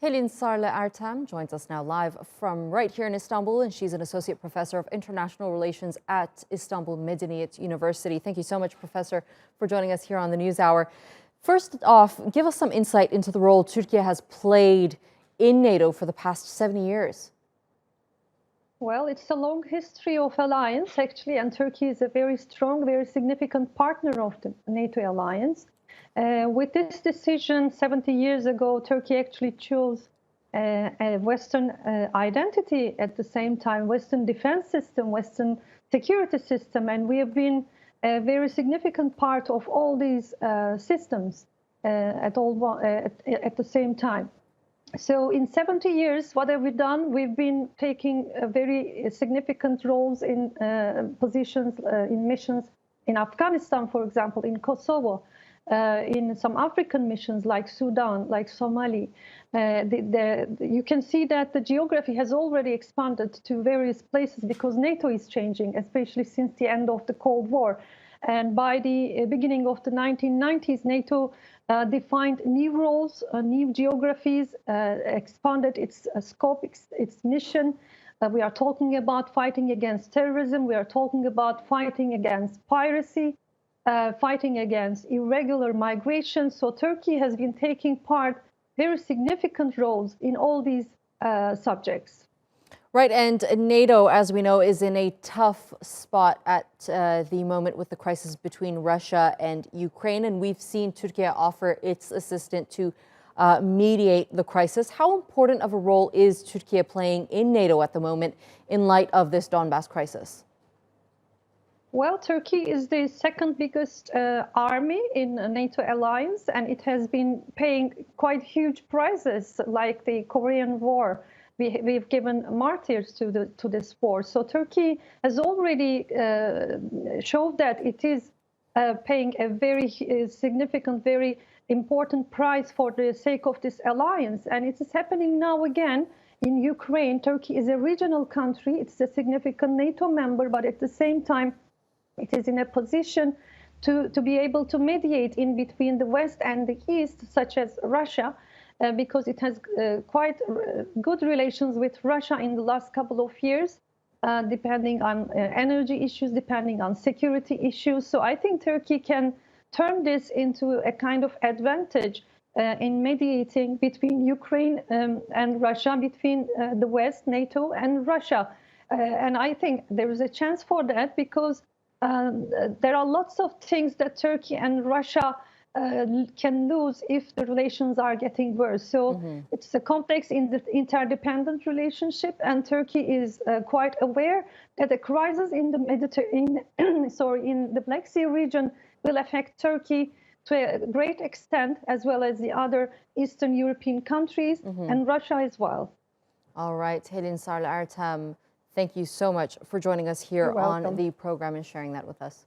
Helin SarIı Ertem joins us now live from right here in Istanbul, and she's an associate professor of international relations at Istanbul Medeniyet University. Thank you so much, Professor, for joining us here on the News Hour. First off, give us some insight into the role Türkiye has played in NATO for the past 70 years. Well, it's a long history of alliance, actually, and Turkey is a very strong, very significant partner of the NATO alliance. With this decision 70 years ago, Turkey actually chose a Western identity at the same time, Western defense system, Western security system, and we have been a very significant part of all these systems at the same time. So in 70 years, what have we done? We've been taking very significant roles in positions, in missions in Afghanistan, for example, in Kosovo, in some African missions like Sudan, like Somali. You can see that the geography has already expanded to various places because NATO is changing, especially since the end of the Cold War. And by the beginning of the 1990s, NATO defined new roles, new geographies, expanded its scope, its mission. We are talking about fighting against terrorism. We are talking about fighting against piracy, fighting against irregular migration. So Turkey has been taking part, very significant roles in all these subjects. Right, and NATO, as we know, is in a tough spot at the moment with the crisis between Russia and Ukraine, and we've seen Türkiye offer its assistance to mediate the crisis. How important of a role is Türkiye playing in NATO at the moment in light of this Donbass crisis? Well, Turkey is the second biggest army in NATO alliance, and it has been paying quite huge prices, like the Korean War. We've given martyrs to this war. So Turkey has already showed that it is paying a very significant, very important price for the sake of this alliance. And it is happening now again in Ukraine. Turkey is a regional country. It's a significant NATO member, but at the same time, it is in a position to be able to mediate in between the West and the East, such as Russia. Because it has quite good relations with Russia in the last couple of years, depending on energy issues, depending on security issues. So I think Turkey can turn this into a kind of advantage in mediating between Ukraine and Russia, between the West, NATO, and Russia. And I think there is a chance for that because there are lots of things that Turkey and Russia can lose if the relations are getting worse. So it's a complex, interdependent relationship, and Turkey is quite aware that a crisis in the in the Black Sea region will affect Turkey to a great extent, as well as the other Eastern European countries and Russia as well. All right, Helin SarIı Ertem, thank you so much for joining us here on the program and sharing that with us.